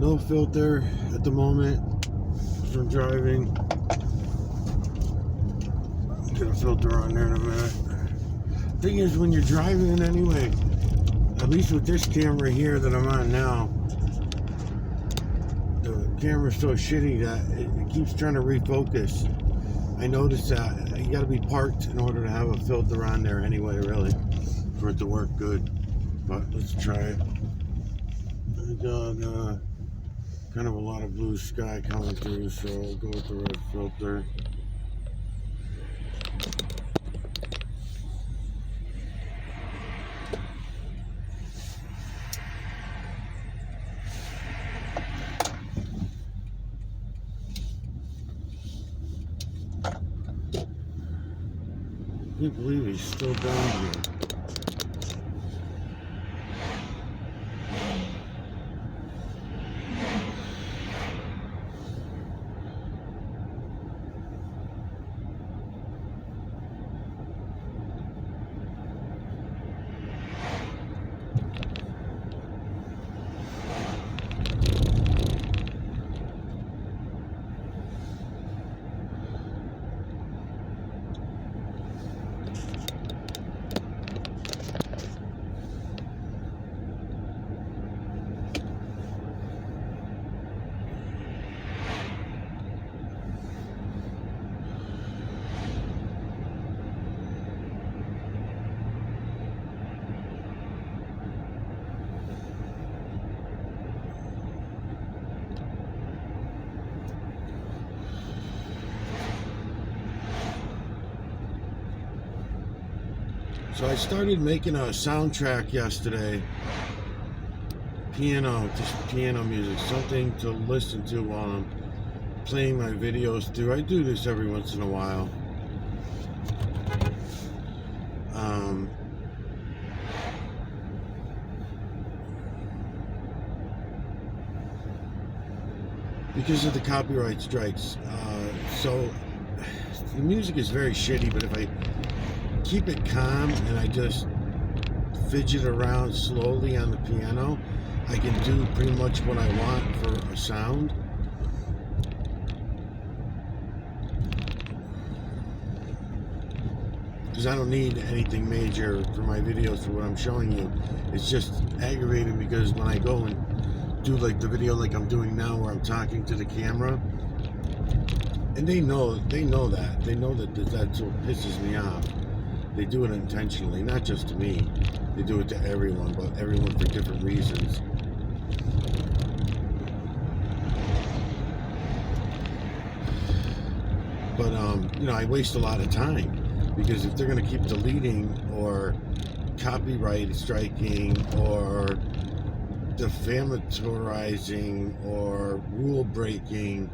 No filter at the moment from driving. Get a filter on there in a minute. Thing is, when you're driving anyway, at least with this camera here that I'm on now, the camera's so shitty that it keeps trying to refocus. I noticed that you gotta be parked in order to have a filter on there anyway, really, for it to work good. But let's try it. I got kind of a lot of blue sky coming through, so I'll go with the red filter. I can't believe he's still down here. So I started making a soundtrack yesterday. Piano, just piano music, something to listen to while I'm playing my videos through. I do this every once in a while. Because of the copyright strikes. So the music is very shitty, but if I keep it calm and I just fidget around slowly on the piano, I can do pretty much what I want for a sound. Because I don't need anything major for my videos for what I'm showing you. It's just aggravating because when I go and do like the video like I'm doing now where I'm talking to the camera, and they know that. They know that that's what pisses me off. They do it intentionally, not just to me. They do it to everyone, but everyone for different reasons. But, you know, I waste a lot of time because if they're going to keep deleting or copyright striking or defamatorizing or rule breaking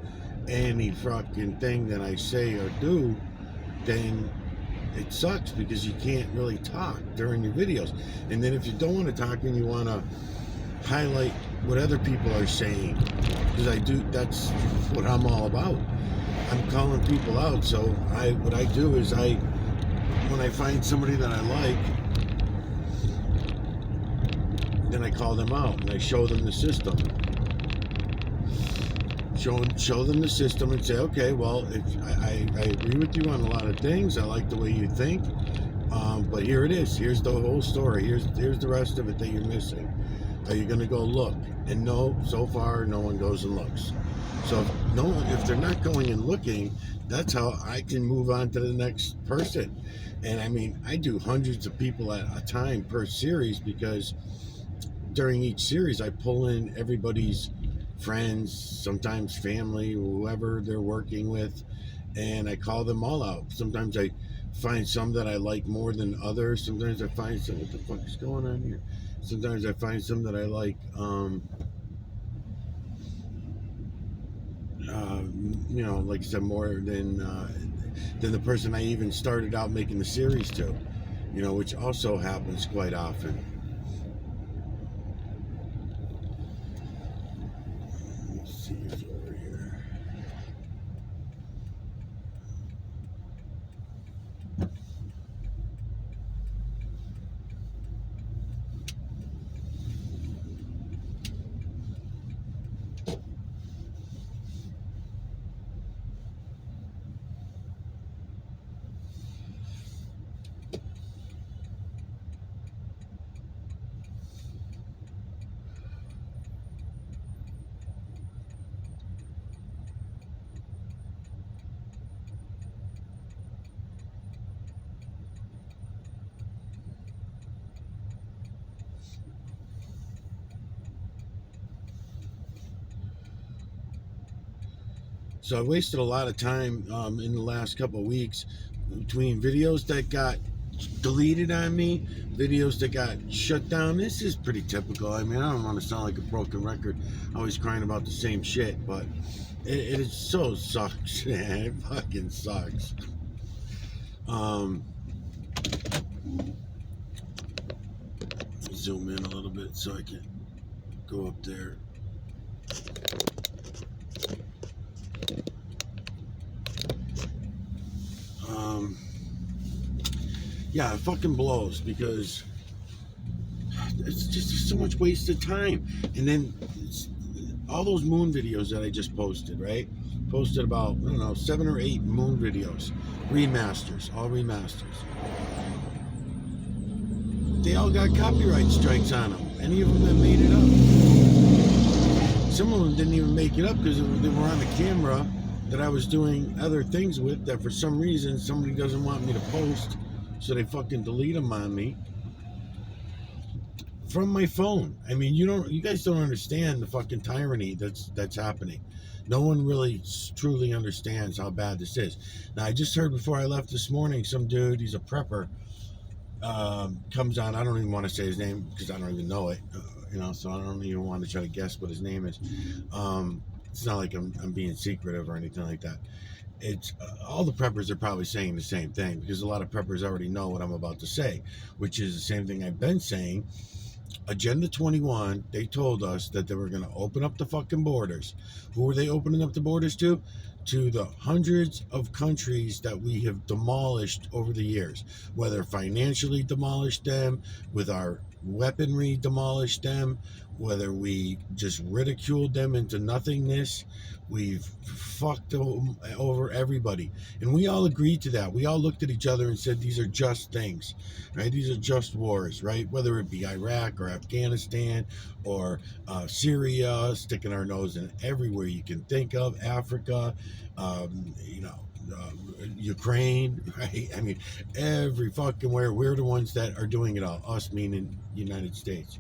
any fucking thing that I say or do, then it sucks because you can't really talk during your videos. And then if you don't want to talk and you want to highlight what other people are saying, because that's what I'm all about. I'm calling people out. So what I do is when I find somebody that I like, then I call them out and I show them the system. Show them the system and say, okay, well, if I agree with you on a lot of things. I like the way you think, but here it is. Here's the whole story. Here's the rest of it that you're missing. Are you going to go look? And no, so far no one goes and looks. So if they're not going and looking, that's how I can move on to the next person. And I mean, I do hundreds of people at a time per series because during each series I pull in everybody's friends, sometimes family, whoever they're working with, and I call them all out. Sometimes I find some that I like more than others. Sometimes I find some, what the fuck is going on here? Sometimes I find some that I like, you know, like I said, more than the person I even started out making the series to, you know, which also happens quite often. Let's see what's over here. So I wasted a lot of time in the last couple of weeks between videos that got deleted on me, videos that got shut down. This is pretty typical. I mean, I don't want to sound like a broken record, always crying about the same shit, but it is so sucks, man. It fucking sucks. Zoom in a little bit so I can go up there. Yeah, it fucking blows because it's just so much wasted time. And then all those moon videos that I just posted, right? Posted about, I don't know, 7 or 8 moon videos, remasters, all remasters. They all got copyright strikes on them. Any of them that made it up. Some of them didn't even make it up because they were on the camera that I was doing other things with that for some reason somebody doesn't want me to post, so they fucking delete them on me from my phone. I mean, you guys don't understand the fucking tyranny that's happening. No one really truly understands how bad this is. Now, I just heard before I left this morning, some dude, he's a prepper, comes on. I don't even want to say his name because I don't even know it, so I don't even want to try to guess what his name is. It's not like I'm being secretive or anything like that. It's all the preppers are probably saying the same thing because a lot of preppers already know what I'm about to say, which is the same thing I've been saying. Agenda 21, they told us that they were going to open up the fucking borders. Who were they opening up the borders to? To the hundreds of countries that we have demolished over the years, whether financially demolished them, with our weaponry demolished them, whether we just ridiculed them into nothingness. We've fucked over everybody. And we all agreed to that. We all looked at each other and said, these are just things, right? These are just wars, right? Whether it be Iraq or Afghanistan or Syria, sticking our nose in everywhere you can think of, Africa, Ukraine, right? I mean, every fucking where. We're the ones that are doing it all. Us meaning United States.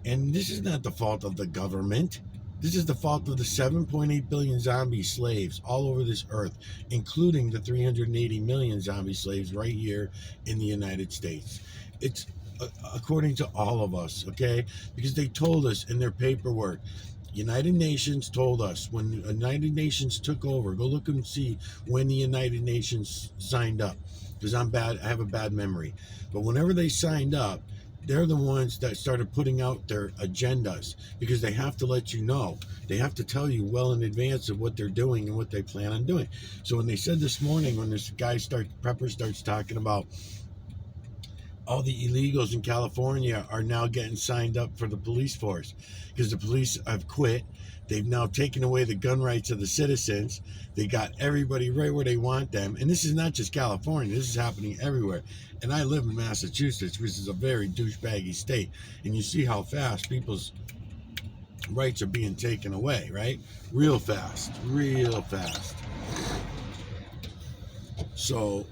And this is not the fault of the government. This is the fault of the 7.8 billion zombie slaves all over this earth, including the 380 million zombie slaves right here in the United States. It's according to all of us, okay? Because they told us in their paperwork. United Nations told us when the United Nations took over. Go look and see when the United Nations signed up, because I have a bad memory. But whenever they signed up, they're the ones that started putting out their agendas, because they have to let you know. They have to tell you well in advance of what they're doing and what they plan on doing. So when they said this morning, when this prepper starts talking about all the illegals in California are now getting signed up for the police force because the police have quit. They've now taken away the gun rights of the citizens. They got everybody right where they want them. And this is not just California. This is happening everywhere. And I live in Massachusetts, which is a very douchebaggy state. And you see how fast people's rights are being taken away, right? Real fast. Real fast. So,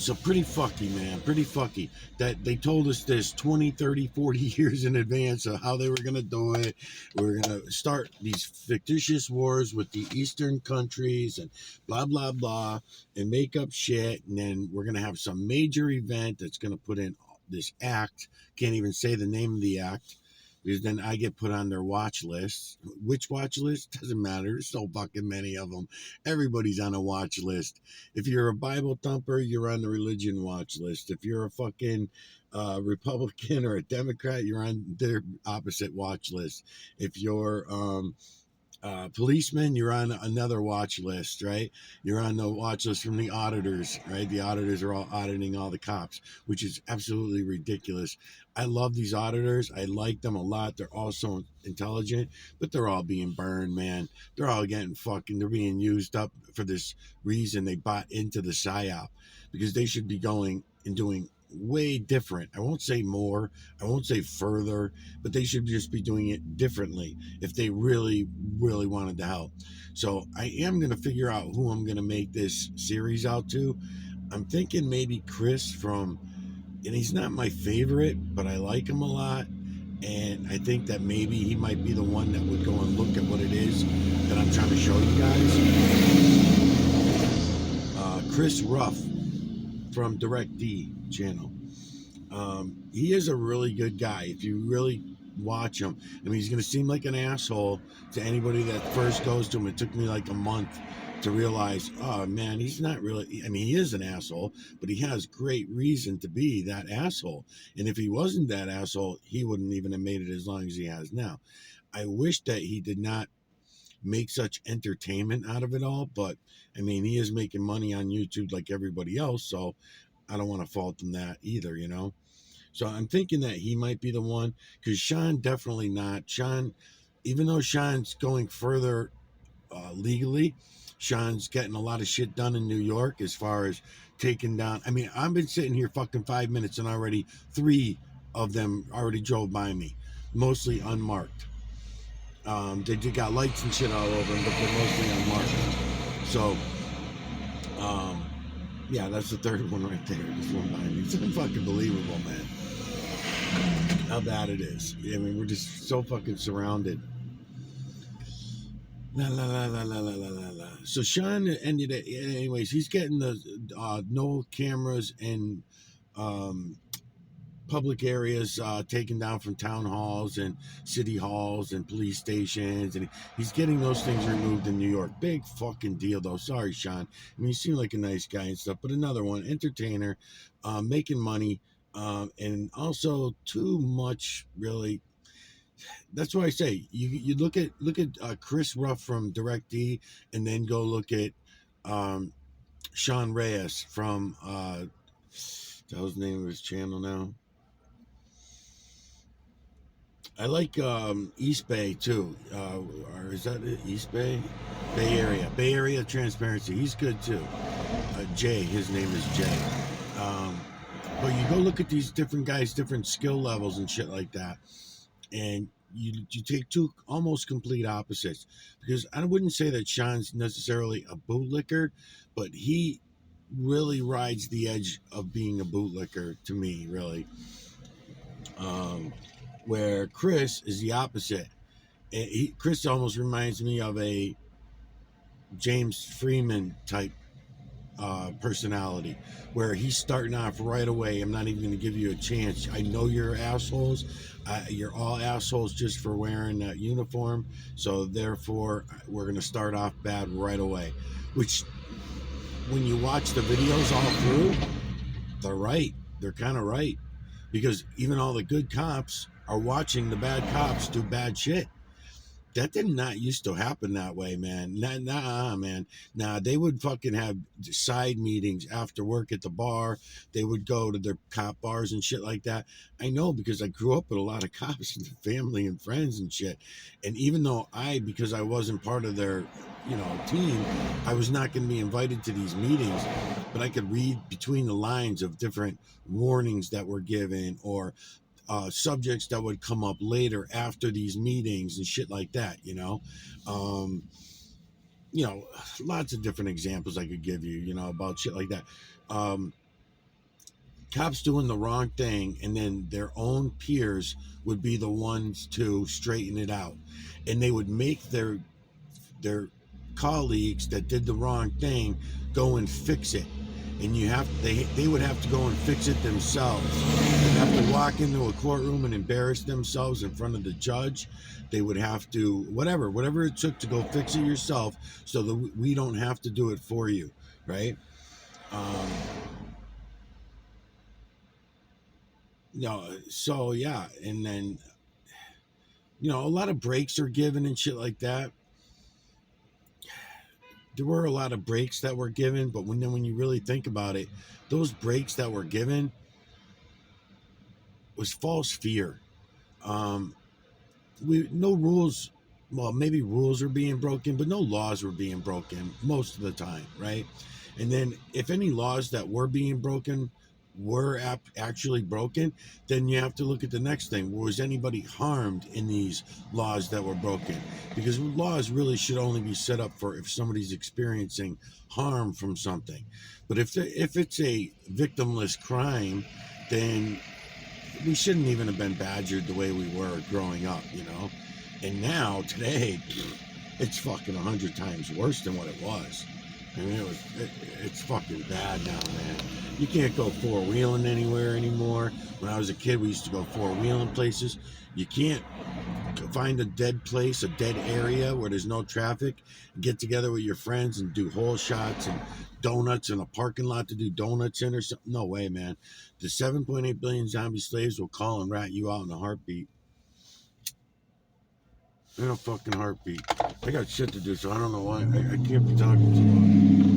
So pretty fucky, man. Pretty fucky. That they told us this 20, 30, 40 years in advance of how they were going to do it. We were going to start these fictitious wars with the Eastern countries and blah, blah, blah, and make up shit. And then we're going to have some major event that's going to put in this act. Can't even say the name of the act, because then I get put on their watch list. Which watch list? Doesn't matter. There's so fucking many of them. Everybody's on a watch list. If you're a Bible thumper, you're on the religion watch list. If you're a fucking Republican or a Democrat, you're on their opposite watch list. If you're policeman, you're on another watch list, right? You're on the watch list from the auditors, right? The auditors are all auditing all the cops, which is absolutely ridiculous. I love these auditors. I like them a lot. They're all so intelligent, but they're all being burned, man. They're all getting they're being used up for this reason. They bought into the PSYOP, because they should be going and doing way different. I won't say more, I won't say further, but they should just be doing it differently if they really, really wanted to help. So I am going to figure out who I'm going to make this series out to. I'm thinking maybe Chris and he's not my favorite, but I like him a lot. And I think that maybe he might be the one that would go and look at what it is that I'm trying to show you guys. Chris Ruff from Direct D channel. He is a really good guy. If you really watch him, I mean, he's going to seem like an asshole to anybody that first goes to him. It took me like a month to realize, oh man, he's not really, I mean, he is an asshole, but he has great reason to be that asshole. And if he wasn't that asshole, he wouldn't even have made it as long as he has now. I wish that he did not make such entertainment out of it all, but I mean, he is making money on YouTube like everybody else, so I don't want to fault him that either, you know? So I'm thinking that he might be the one, because Sean definitely not. Sean, even though Sean's going further legally, Sean's getting a lot of shit done in New York as far as taking down. I mean, I've been sitting here fucking 5 minutes and already 3 of them already drove by me, mostly unmarked. They got lights and shit all over them, but they're mostly unmarked. So, yeah, that's the third one right there. Just one by me. It's unfucking believable, man. How bad it is. I mean, we're just so fucking surrounded. La la la la la la la la la. So Sean ended it. Anyways, he's getting the no cameras in public areas taken down from town halls and city halls and police stations, and he's getting those things removed in New York. Big fucking deal, though. Sorry, Sean. I mean, you seem like a nice guy and stuff, but another one, entertainer, making money, and also too much, really. That's why I say you look at Chris Ruff from Direct D, and then go look at Sean Reyes from that was the name of his channel now. I like East Bay too. Or is that it? East Bay? Bay Area. Bay Area Transparency. He's good too. Jay, his name is Jay. But you go look at these different guys, different skill levels and shit like that, and you take two almost complete opposites. Because I wouldn't say that Sean's necessarily a bootlicker, but he really rides the edge of being a bootlicker to me, really. Where Chris is the opposite. Chris almost reminds me of a James Freeman type personality, where he's starting off right away. I'm not even going to give you a chance. I know you're assholes. You're all assholes just for wearing that uniform. So therefore, we're going to start off bad right away. Which, when you watch the videos all through, they're right. They're kind of right. Because even all the good cops are watching the bad cops do bad shit. That did not used to happen that way, man. Nah, man. Nah, they would fucking have side meetings after work at the bar. They would go to their cop bars and shit like that. I know, because I grew up with a lot of cops and family and friends and shit. And even though because I wasn't part of their, team, I was not going to be invited to these meetings, but I could read between the lines of different warnings that were given, or subjects that would come up later after these meetings and shit like that, lots of different examples I could give you, about shit like that. Cops doing the wrong thing, and then their own peers would be the ones to straighten it out, and they would make their colleagues that did the wrong thing go and fix it. And they would have to go and fix it themselves. They'd have to walk into a courtroom and embarrass themselves in front of the judge. They would have to, whatever it took to go fix it yourself, so that we don't have to do it for you, right? So yeah, and then, a lot of breaks are given and shit like that. There were a lot of breaks that were given, but when you really think about it, those breaks that were given was false fear. No rules. Well, maybe rules are being broken, but no laws were being broken most of the time, right? And then if any laws that were being broken were actually broken, then you have to look at the next thing. Was anybody harmed in these laws that were broken? Because laws really should only be set up for if somebody's experiencing harm from something. But if it's a victimless crime, then we shouldn't even have been badgered the way we were growing up, you know. And now today, it's fucking 100 times worse than what it was. I mean, it's fucking bad now, man. You can't go four wheeling anywhere anymore. When I was a kid, we used to go four wheeling places. You can't find a dead place, a dead area where there's no traffic, get together with your friends and do hole shots and donuts in a parking lot to do donuts in or something. No way, man. The 7.8 billion zombie slaves will call and rat you out in a heartbeat. In a fucking heartbeat. I got shit to do, so I don't know why. I can't be talking too long.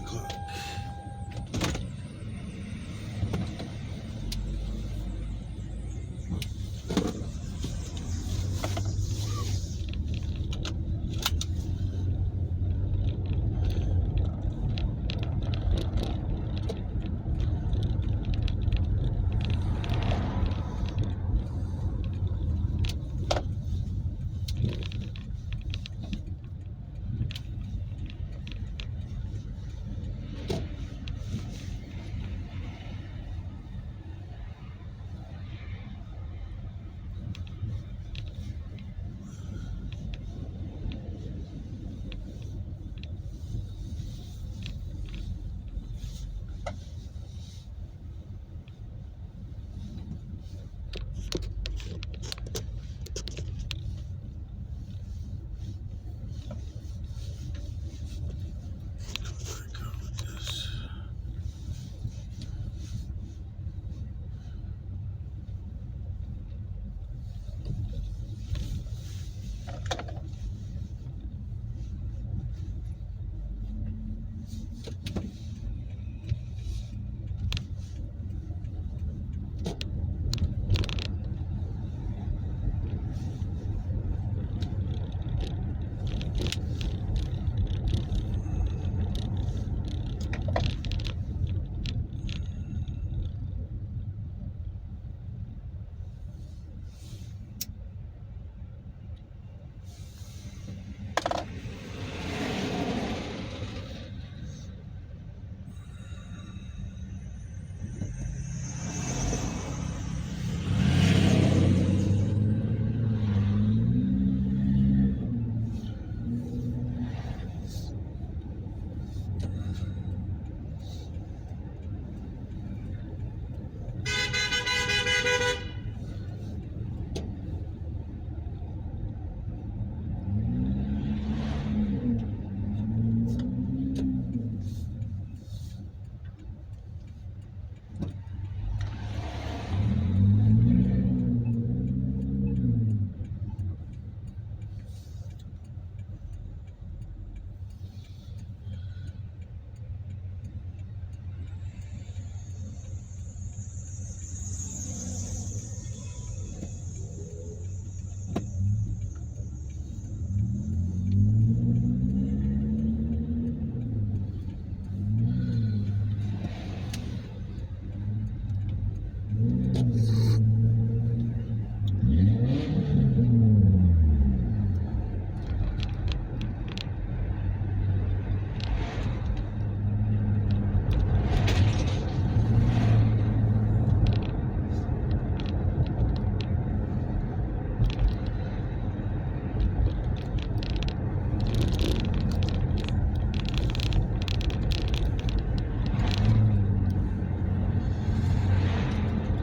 o'clock.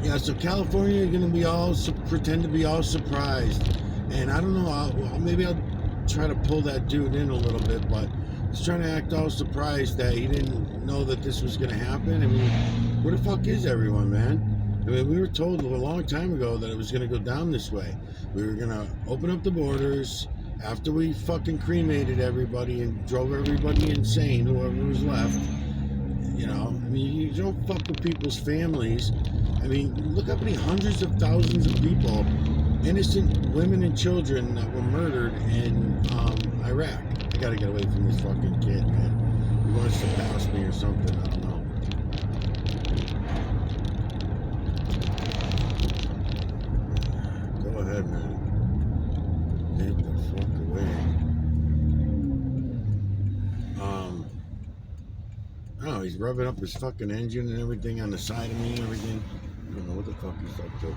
Yeah, so California, you're gonna be pretend to be all surprised, and I don't know. Maybe I'll try to pull that dude in a little bit, but he's trying to act all surprised that he didn't know that this was gonna happen. I mean, where the fuck is everyone, man? I mean, we were told a long time ago that it was gonna go down this way. We were gonna open up the borders after we fucking cremated everybody and drove everybody insane, whoever was left. You know, I mean, you don't fuck with people's families. I mean, look how many hundreds of thousands of people, innocent women and children that were murdered in Iraq. I gotta get away from this fucking kid, man. He wants to pass me or something, I don't know. Go ahead, man. Get the fuck away. Oh, he's rubbing up his fucking engine and everything on the side of me and everything. I don't know what the fuck he's up to.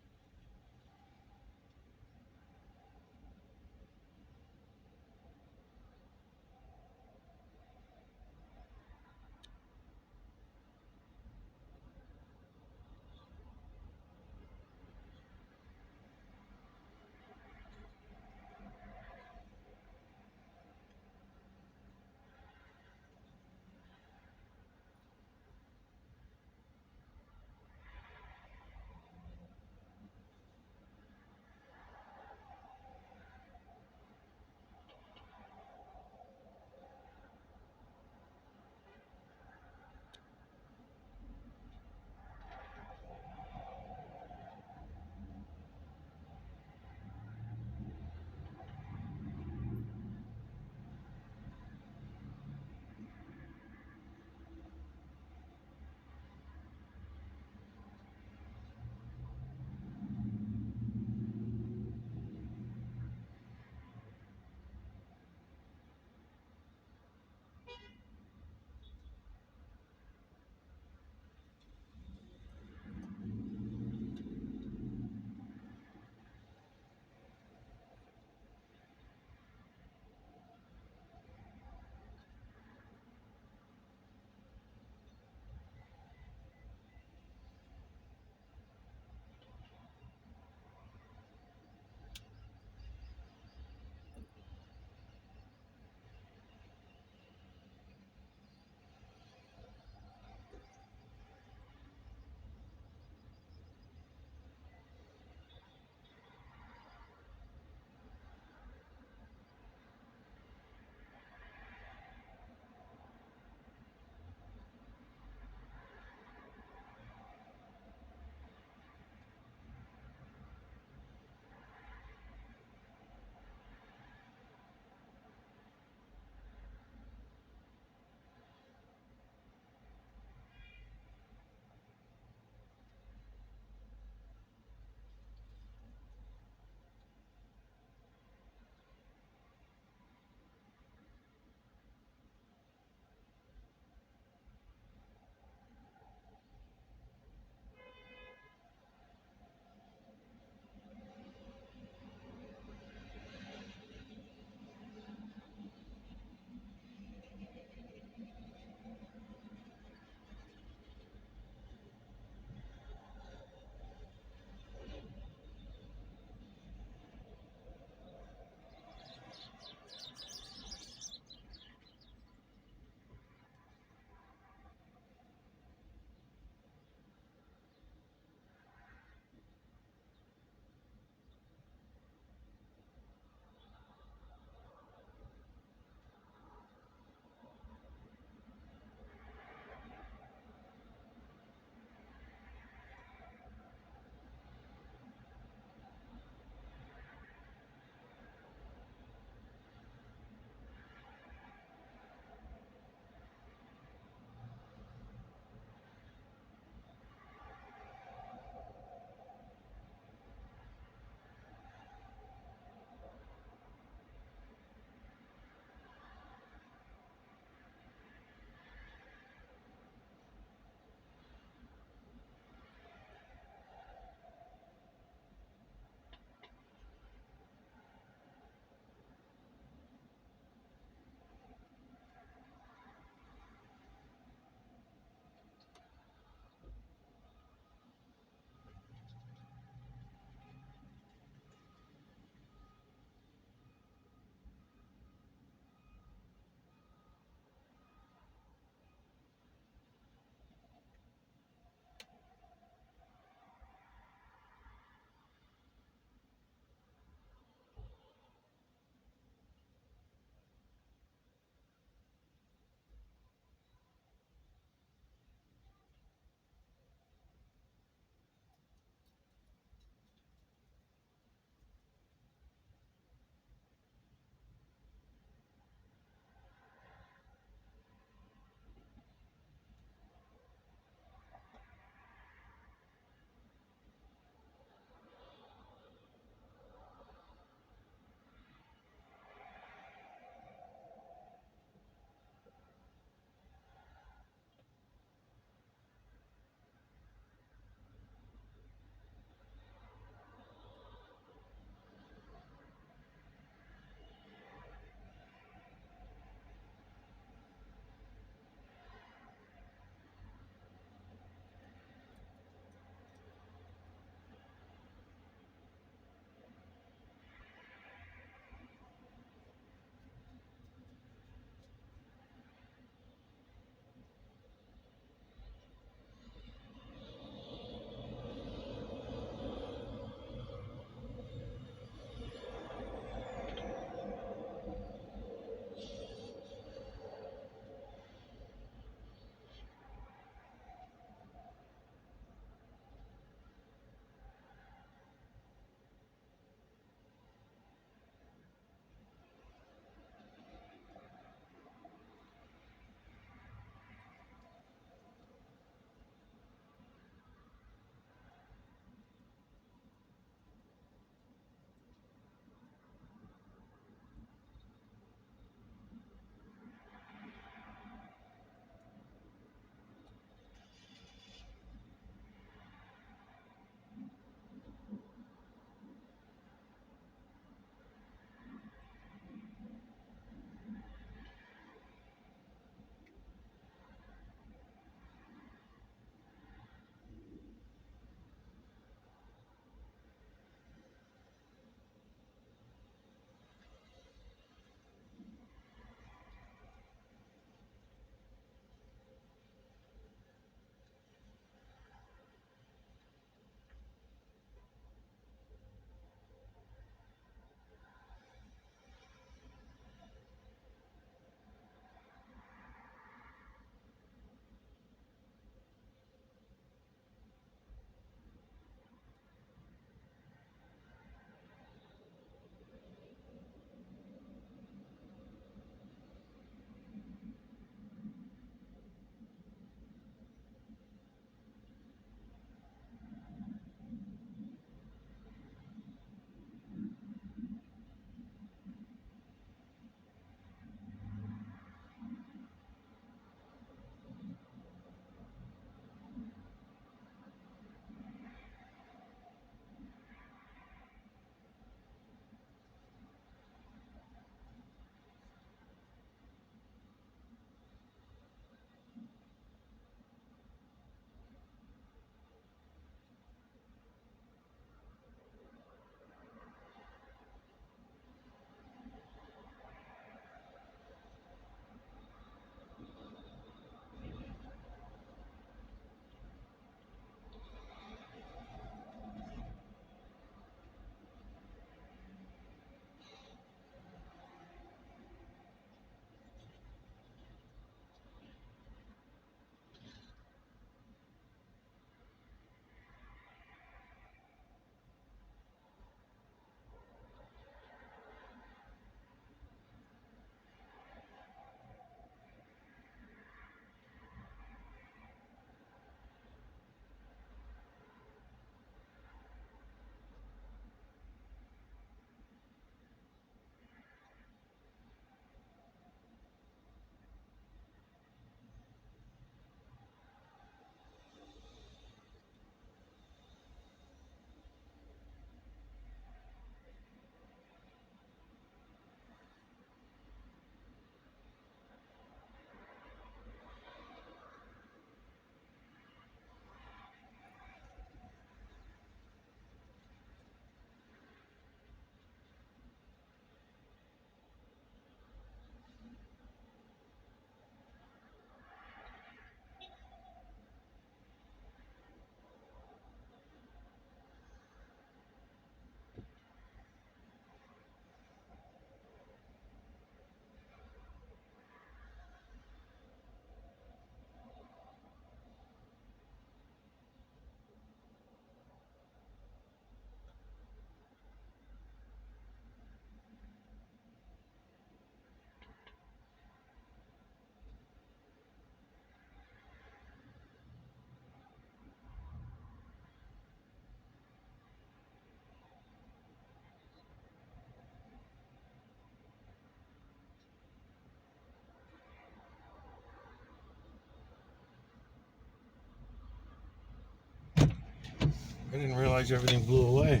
I didn't realize everything blew away.